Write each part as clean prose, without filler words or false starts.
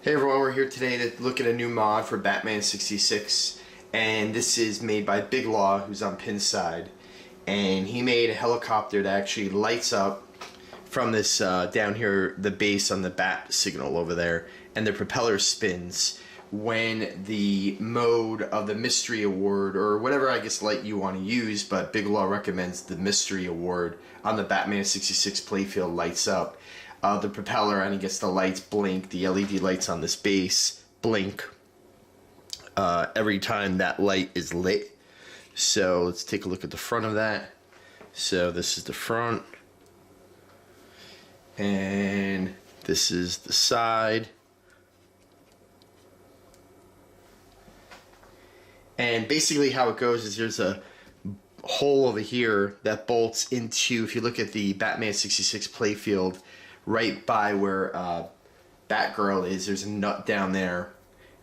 Hey everyone, we're here today to look at a new mod for Batman 66, and this is made by Big Law, who's on Pinside, and he made a helicopter that actually lights up from this down here, the base on the bat signal over there, and the propeller spins when the mode of the mystery award, or whatever I guess light you want to use, but Big Law recommends the mystery award on the Batman 66 playfield lights up. The propeller, and I guess the lights blink, the LED lights on this base blink every time that light is lit. So let's take a look at the front of that. So this is the front, and this is the side. And basically how it goes is there's a hole over here that bolts into, if you look at the Batman 66 playfield, right by where Batgirl is, there's a nut down there,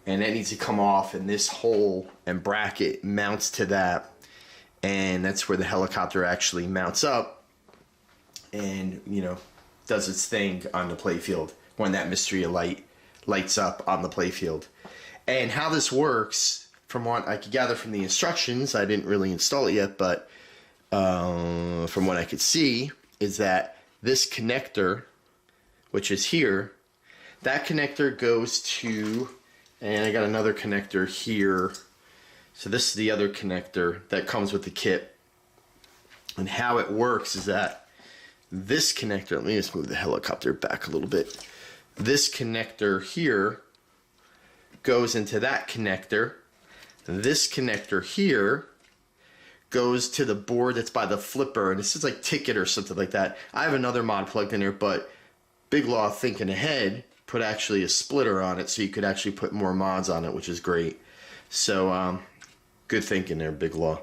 and that needs to come off, and this hole and bracket mounts to that, and that's where the helicopter actually mounts up and, you know, does its thing on the playfield when that mystery light lights up on the playfield. And how this works, from what I could gather from the instructions, I didn't really install it yet, but from what I could see, is that this connector, which is here, that connector goes to, and I got another connector here. So this is the other connector that comes with the kit. And how it works is that this connector, let me just move the helicopter back a little bit. This connector here goes into that connector. This connector here goes to the board that's by the flipper, and this is like ticket or something like that. I have another mod plugged in here, but Big Law, thinking ahead, put actually a splitter on it so you could actually put more mods on it, which is great. So good thinking there, Big Law.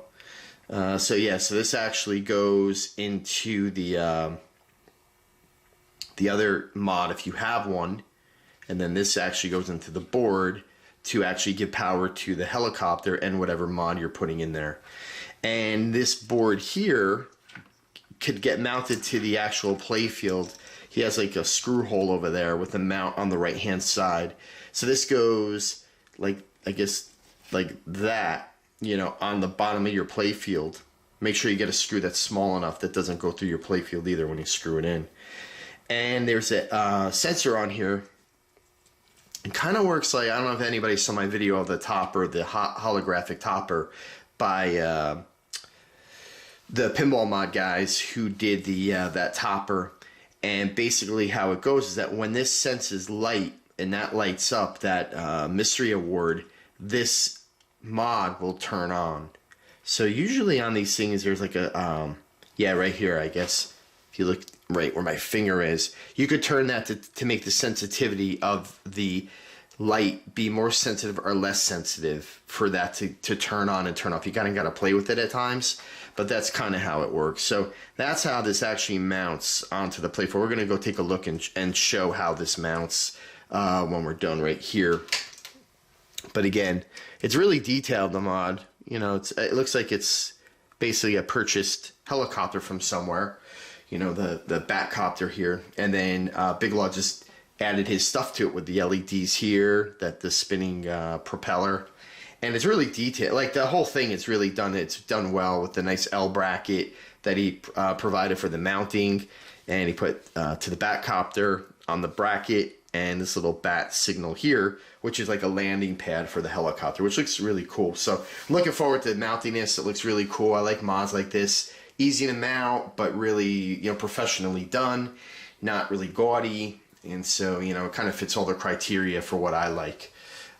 So yeah, so this actually goes into the other mod if you have one, and then this actually goes into the board to actually give power to the helicopter and whatever mod you're putting in there. And this board here could get mounted to the actual playfield. He has like a screw hole over there with a mount on the right hand side. So this goes like, I guess like that, you know, on the bottom of your playfield. Make sure you get a screw that's small enough that doesn't go through your playfield either when you screw it in. And there's a sensor on here. It kind of works like, I don't know if anybody saw my video of the topper, the holographic topper by the Pinball mod guys who did the that topper. And basically how it goes is that when this senses light and that lights up that mystery award, this mod will turn on. So usually on these things there's like a, yeah, right here, I guess, if you look right where my finger is, you could turn that to make the sensitivity of the light be more sensitive or less sensitive for that to turn on and turn off. You kind of got to play with it at times, but that's kind of how it works. So that's how this actually mounts onto the playfield. We're going to go take a look and show how this mounts when we're done right here. But again, it's really detailed, the mod. You know, it looks like it's basically a purchased helicopter from somewhere. You know, the Bat Copter here. And then Big Law just added his stuff to it with the LEDs here, the spinning propeller. And it's really detailed. Like the whole thing is really done. It's done well with the nice L bracket that he provided for the mounting. And he put to the Bat Copter on the bracket, and this little bat signal here, which is like a landing pad for the helicopter, which looks really cool. So I'm looking forward to mounting this. It looks really cool. I like mods like this. Easy to mount, but really, you know, professionally done, not really gaudy, and so, you know, it kind of fits all the criteria for what I like.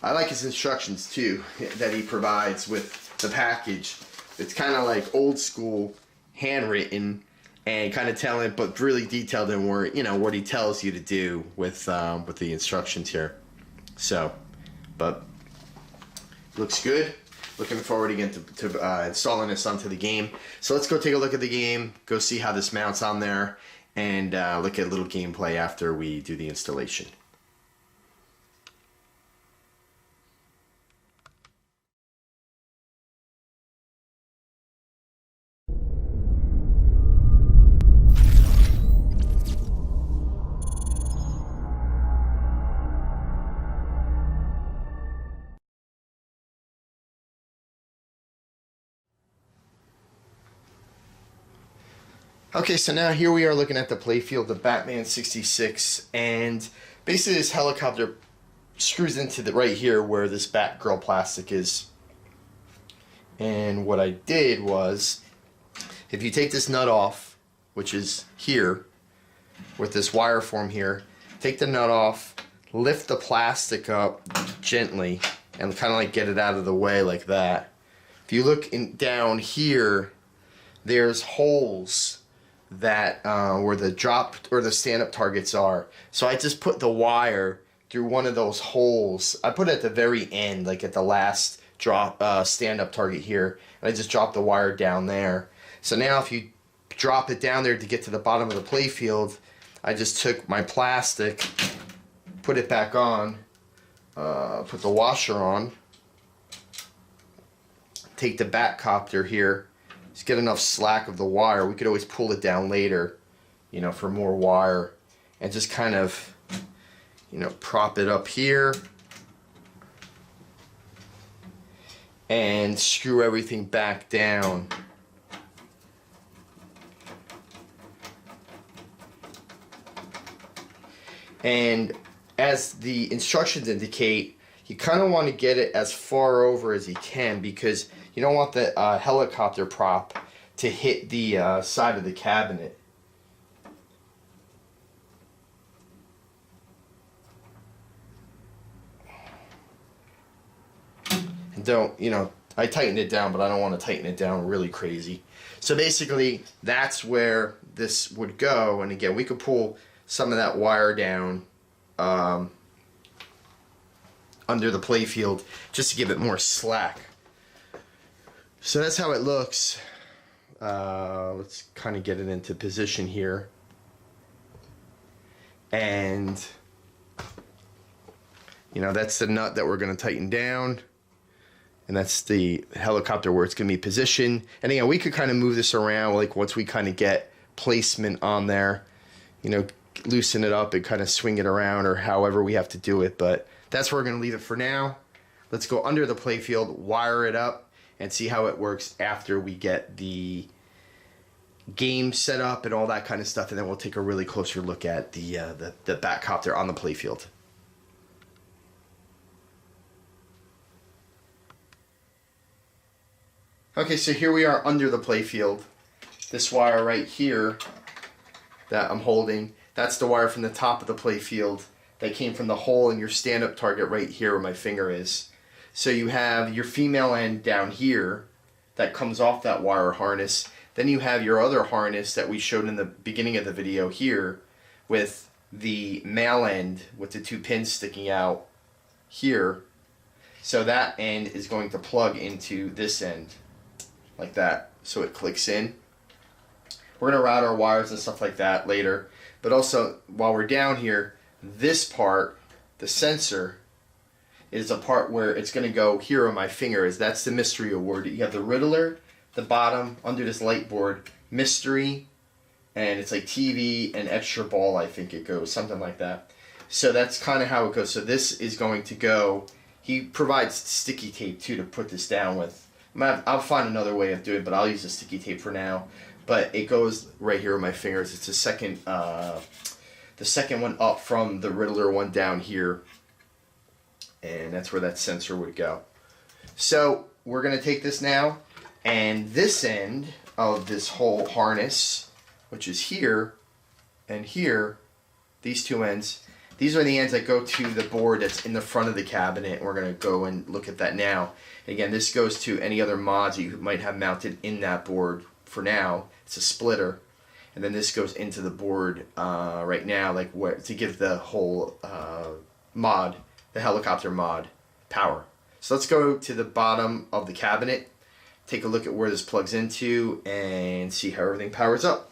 I like his instructions too that he provides with the package. It's kind of like old school, handwritten, and kind of telling, but really detailed in where, you know, what he tells you to do with the instructions here. So, but looks good. Looking forward again to installing this onto the game. So let's go take a look at the game, go see how this mounts on there, and look at a little gameplay after we do the installation. Okay, so now here we are looking at the Playfield, the Batman 66, and basically this helicopter screws into the right here where this Batgirl plastic is. And what I did was, if you take this nut off, which is here, with this wire form here, take the nut off, lift the plastic up gently, and kind of like get it out of the way like that. If you look down here, there's holes that where the drop or the stand-up targets are. So I just put the wire through one of those holes. I put it at the very end, like at the last drop stand-up target here, and I just dropped the wire down there. So now if you drop it down there to get to the bottom of the Playfield, I just took my plastic, put it back on, put the washer on, take the Bat Copter here, just get enough slack of the wire. We could always pull it down later, you know, for more wire, and just kind of, you know, prop it up here and screw everything back down. And as the instructions indicate, you kind of want to get it as far over as you can, because you don't want the helicopter prop to hit the side of the cabinet. And don't, you know, I tightened it down, but I don't want to tighten it down really crazy. So basically, that's where this would go. And again, we could pull some of that wire down under the Playfield just to give it more slack. So that's how it looks. Let's kind of get it into position here. And, you know, that's the nut that we're going to tighten down. And that's the helicopter where it's going to be positioned. And again, we could kind of move this around, like once we kind of get placement on there, you know, loosen it up and kind of swing it around, or however we have to do it. But that's where we're going to leave it for now. Let's go under the Playfield, wire it up, and see how it works after we get the game set up and all that kind of stuff. And then we'll take a really closer look at the Bat Copter on the Playfield. Okay, so here we are under the Playfield. This wire right here that I'm holding, that's the wire from the top of the Playfield that came from the hole in your stand-up target right here where my finger is. So you have your female end down here that comes off that wire harness. Then you have your other harness that we showed in the beginning of the video here with the male end with the two pins sticking out here. So that end is going to plug into this end like that, so it clicks in. We're going to route our wires and stuff like that later. But also, while we're down here, this part, the sensor, is a part where it's going to go here on my finger. That's the mystery award. You have the Riddler, the bottom, under this light board, mystery, and it's like TV and extra ball, I think it goes, something like that. So that's kind of how it goes. So this is going to go, he provides sticky tape too to put this down with. I'll find another way of doing it, but I'll use the sticky tape for now. But it goes right here with my fingers. It's the second one up from the Riddler one down here. And that's where that sensor would go. So we're going to take this now, and this end of this whole harness, which is here and here, these two ends, these are the ends that go to the board that's in the front of the cabinet. We're going to go and look at that now. Again, this goes to any other mods you might have mounted in that board for now. It's a splitter. And then this goes into the board right now, like where, to give the whole mod, the helicopter mod, power. So let's go to the bottom of the cabinet, take a look at where this plugs into, and see how everything powers up.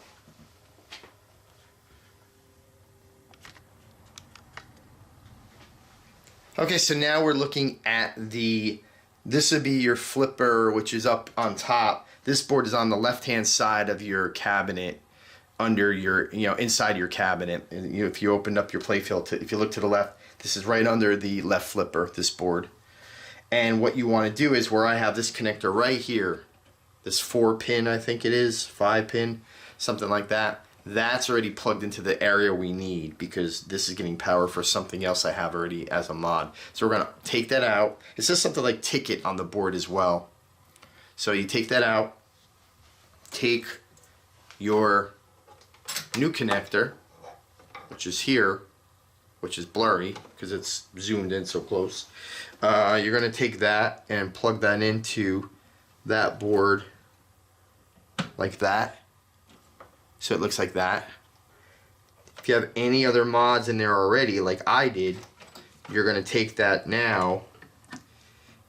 Okay, so now we're looking at this would be your flipper, which is up on top. This board is on the left-hand side of your cabinet, under your, inside your cabinet. And if you opened up your Playfield, if you look to the left, this is right under the left flipper, this board. And what you want to do is where I have this connector right here, this 4-pin, I think it is, 5-pin. something like that, that's already plugged into the area we need because this is getting power for something else I have already as a mod. So we're going to take that out. It says something like ticket on the board as well. So you take that out, take your new connector, which is here, which is blurry because it's zoomed in so close. You're going to take that and plug that into that board like that. So it looks like that. If you have any other mods in there already, like I did, you're going to take that now,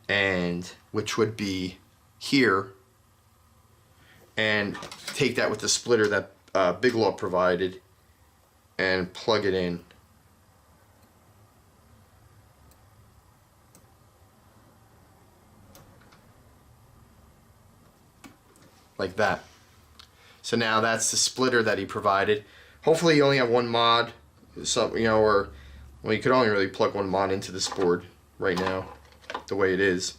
and which would be here, and take that with the splitter that Big Law provided and plug it in. Like that. So now that's the splitter that he provided. Hopefully you only have one mod, so, you know, or well, you could only really plug one mod into this board right now, the way it is.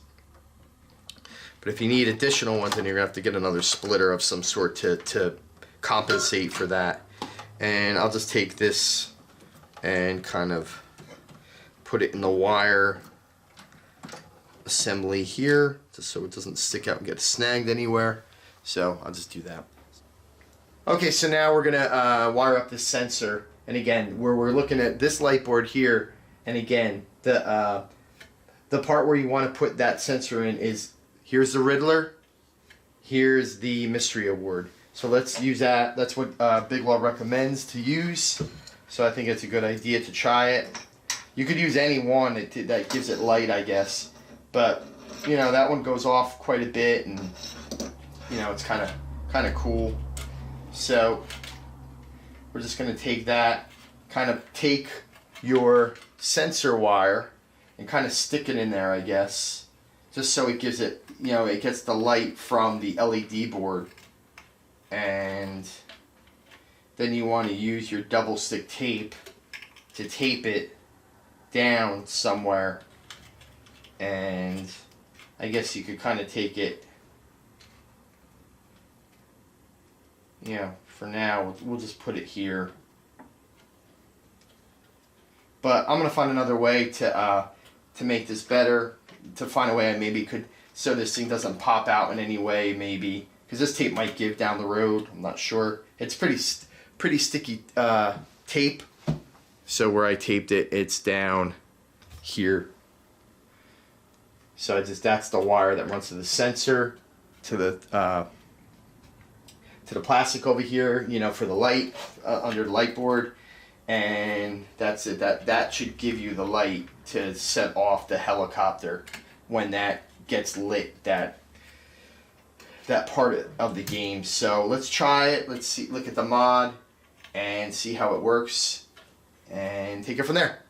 But if you need additional ones, then you're gonna have to get another splitter of some sort to compensate for that. And I'll just take this and kind of put it in the wire assembly here, just so it doesn't stick out and get snagged anywhere. So I'll just do that. Okay, so now we're gonna wire up this sensor, and again, we're looking at this light board here, and again, the part where you want to put that sensor in is, here's the Riddler, here's the Mystery Award. So let's use that. That's what Big Law recommends to use. So I think it's a good idea to try it. You could use any one that gives it light, I guess, but you know, that one goes off quite a bit, and you know, it's kind of cool. So we're just going to take that, kind of take your sensor wire and kind of stick it in there, I guess, just so it gives it, you know, it gets the light from the LED board. And then you want to use your double stick tape to tape it down somewhere, and I guess you could kind of take it, you know, for now, we'll just put it here. But I'm going to find another way to make this better, to find a way I maybe could, so this thing doesn't pop out in any way, maybe. Because this tape might give down the road, I'm not sure. It's pretty sticky tape. So where I taped it, it's down here. So that's the wire that runs to the sensor, to the plastic over here, you know, for the light under the light board, and that's it. That should give you the light to set off the helicopter when that gets lit. That part of the game. So let's try it. Let's see. Look at the mod and see how it works, and take it from there.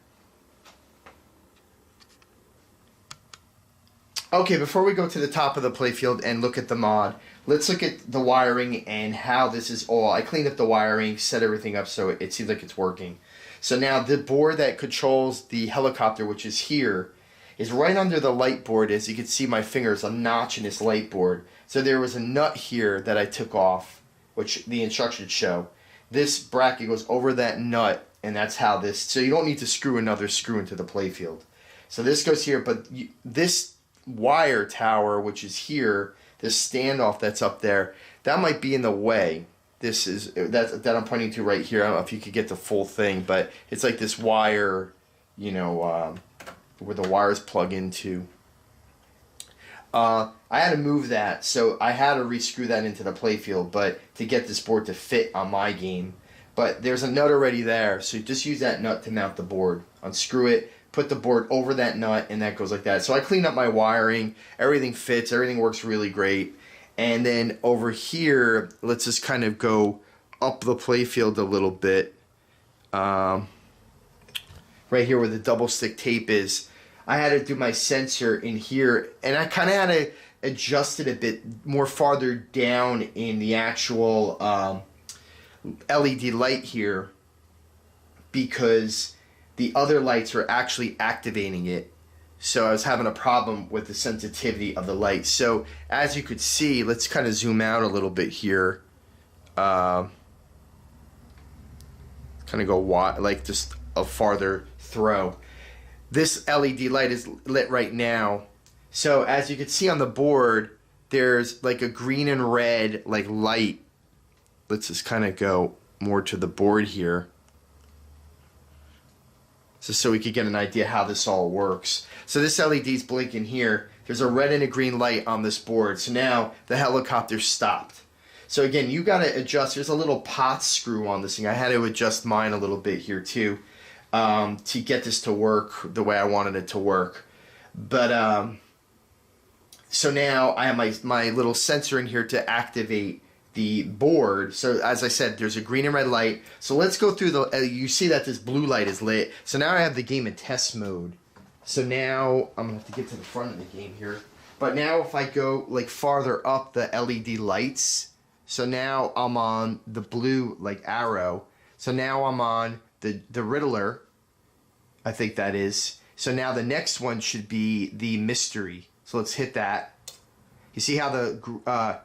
Okay, before we go to the top of the playfield and look at the mod, let's look at the wiring and how this is all. I cleaned up the wiring, set everything up so it seems like it's working. So now the board that controls the helicopter, which is here, is right under the light board. As you can see, my finger is a notch in this light board. So there was a nut here that I took off, which the instructions show. This bracket goes over that nut, and that's how this, so you don't need to screw another screw into the playfield. So this goes here, but this wire tower, which is here, this standoff that's up there, that might be in the way. This is that I'm pointing to right here. I don't know if you could get the full thing, but it's like this wire, you know, where the wires plug into. I had to move that, so I had to rescrew that into the playfield, but to get this board to fit on my game. But there's a nut already there, so just use that nut to mount the board. Unscrew it, put the board over that nut, and that goes like that. So I cleaned up my wiring. Everything fits. Everything works really great. And then over here, let's just kind of go up the playfield a little bit. Right here where the double stick tape is, I had to do my sensor in here, and I kind of had to adjust it a bit more farther down in the actual LED light here, because the other lights were actually activating it. So I was having a problem with the sensitivity of the light. So as you could see, let's kind of zoom out a little bit here. kind of go wide, like just a farther throw. This LED light is lit right now. So as you can see on the board, there's like a green and red like light. Let's just kind of go more to the board here. So we could get an idea how this all works. So this LED is blinking here. There's a red and a green light on this board. So now the helicopter stopped. So again, you got to adjust. There's a little pot screw on this thing. I had to adjust mine a little bit here too to get this to work the way I wanted it to work. But so now I have my little sensor in here to activate the board. So as I said, there's a green and red light. So let's go through the, you see that this blue light is lit. So now I have the game in test mode. So now I'm gonna have to get to the front of the game here. But now if I go like farther up the LED lights, so now I'm on the blue like arrow. So now I'm on the Riddler, I think that is. So now the next one should be the mystery. So let's hit that. You see how the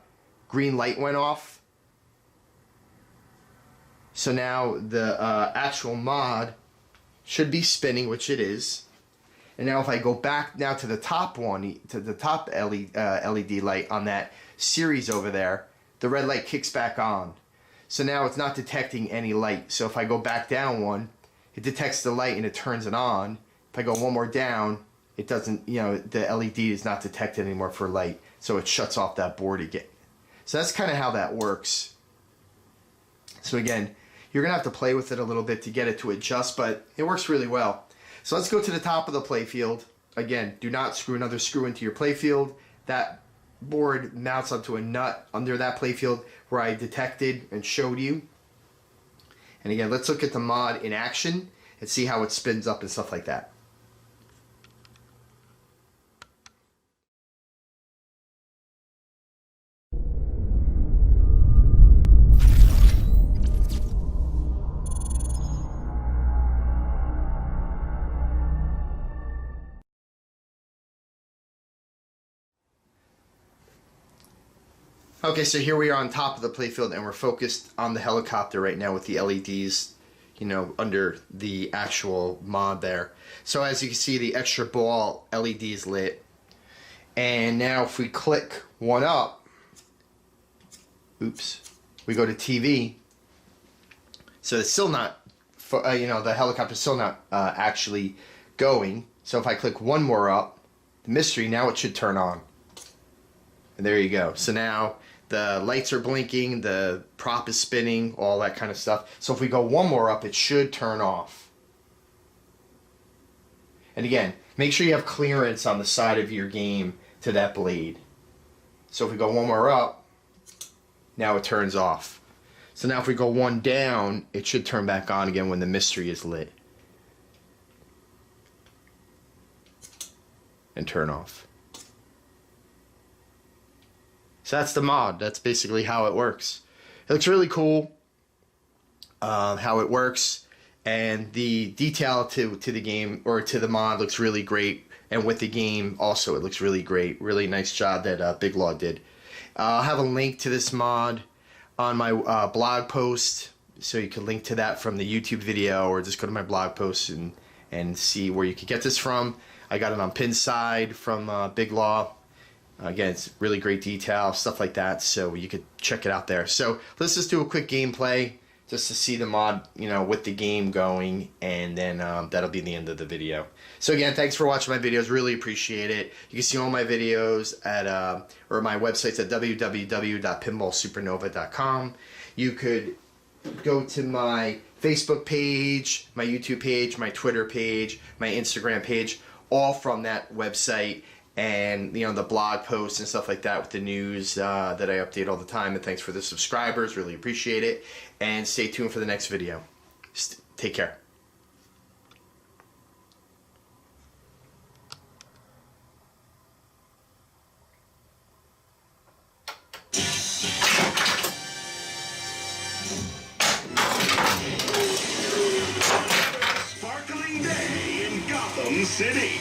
green light went off? So now the actual mod should be spinning, which it is. And now if I go back now to the top one, to the top LED light on that series over there, the red light kicks back on. So now it's not detecting any light. So if I go back down one, it detects the light and it turns it on. If I go one more down, it doesn't, you know, the LED is not detected anymore for light. So it shuts off that board again. So that's kind of how that works. So again, you're going to have to play with it a little bit to get it to adjust, but it works really well. So let's go to the top of the playfield. Again, do not screw another screw into your playfield. That board mounts onto a nut under that playfield where I detected and showed you. And again, let's look at the mod in action and see how it spins up and stuff like that. Okay, so here we are on top of the playfield and we're focused on the helicopter right now with the LEDs, you know, under the actual mod there. So as you can see, the extra ball LED is lit. And now if we click one up, oops, we go to TV. So it's still not, you know, the helicopter's still not actually going. So if I click one more up, the mystery, now it should turn on. And there you go. So now the lights are blinking, the prop is spinning, all that kind of stuff. So if we go one more up, it should turn off. And again, make sure you have clearance on the side of your game to that blade. So if we go one more up, now it turns off. So now if we go one down, it should turn back on again when the mystery is lit. And turn off. So that's the mod. That's basically how it works. It looks really cool how it works, and the detail to the game or to the mod looks really great. And with the game also, it looks really great. Really nice job that Big Law did. I'll have a link to this mod on my blog post, so you can link to that from the YouTube video, or just go to my blog post and see where you can get this from. I got it on Pinside from Big Law. Again, it's really great detail, stuff like that, so you could check it out there. So let's just do a quick gameplay just to see the mod, you know, with the game going, and then that'll be the end of the video. So again, thanks for watching my videos. Really appreciate it. You can see all my videos at or my website's at www.pinballsupernova.com. You could go to my Facebook page, my YouTube page, my Twitter page, my Instagram page, all from that website. And, you know, the blog posts and stuff like that with the news that I update all the time. And thanks for the subscribers. Really appreciate it. And stay tuned for the next video. Take care. Sparkling day in Gotham City.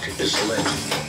is a legend.